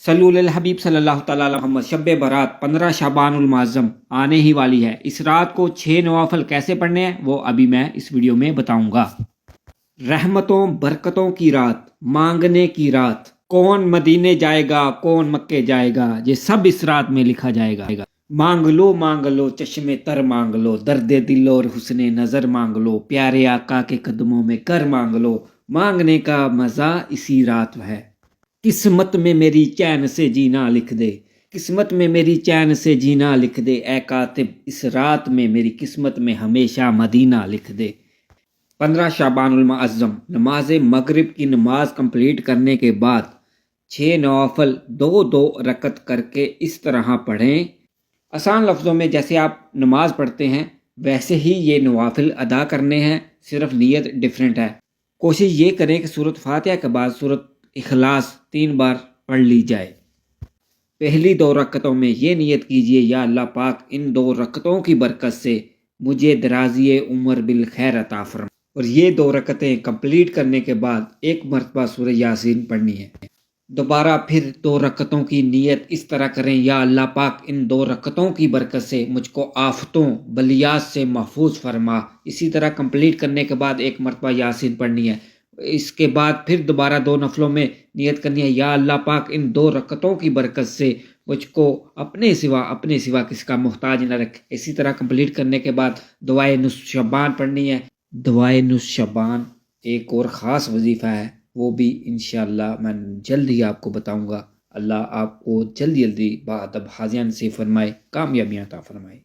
صلو علی الحبیب صلی اللہ تعالیٰ علی محمد۔ شب برات 15 شعبان المعظم آنے ہی والی ہے۔ اس رات کو 6 نوافل کیسے پڑھنے ہیں وہ ابھی میں اس ویڈیو میں بتاؤں گا۔ رحمتوں برکتوں کی رات، مانگنے کی رات، کون مدینے جائے گا کون مکے جائے گا، یہ سب اس رات میں لکھا جائے گا۔ مانگ لو چشم تر مانگ لو، درد دل اور حسن نظر مانگ لو، پیارے آقا کے قدموں میں کر مانگ لو، مانگنے کا مزہ اسی رات ہے۔ قسمت میں میری چین سے جینا لکھ دے، قسمت میں میری چین سے جینا لکھ دے، اے کاتب اس رات میں میری قسمت میں ہمیشہ مدینہ لکھ دے۔ 15 شعبان المعظم، نماز مغرب کی نماز کمپلیٹ کرنے کے بعد 6 نوافل 2 رکعت کر کے اس طرح پڑھیں۔ آسان لفظوں میں جیسے آپ نماز پڑھتے ہیں ویسے ہی یہ نوافل ادا کرنے ہیں، صرف نیت ڈیفرنٹ ہے۔ کوشش یہ کریں کہ سورۃ فاتحہ کے بعد سورۃ اخلاص 3 بار پڑھ لی جائے۔ پہلی 2 رکعتوں میں یہ نیت کیجئے، یا اللہ پاک ان 2 رکعتوں کی برکت سے مجھے درازی عمر بالخیر عطا فرما، اور یہ 2 رکعتیں کمپلیٹ کرنے کے بعد 1 مرتبہ سورہ یاسین پڑھنی ہے۔ دوبارہ پھر 2 رکعتوں کی نیت اس طرح کریں، یا اللہ پاک ان 2 رکعتوں کی برکت سے مجھ کو آفتوں بلیات سے محفوظ فرما۔ اسی طرح کمپلیٹ کرنے کے بعد 1 مرتبہ یاسین پڑھنی ہے۔ اس کے بعد پھر دوبارہ 2 نفلوں میں نیت کرنی ہے، یا اللہ پاک ان 2 رکعتوں کی برکت سے مجھ کو اپنے سوا کسی کا محتاج نہ رکھ۔ اسی طرح کمپلیٹ کرنے کے بعد دعائے نصف شعبان پڑھنی ہے۔ دعائے نصف شعبان ایک اور خاص وظیفہ ہے، وہ بھی انشاءاللہ میں جلد ہی آپ کو بتاؤں گا۔ اللہ آپ کو جلدی با ادب حاضریان نصیب فرمائے، کامیابیاں عطا فرمائے۔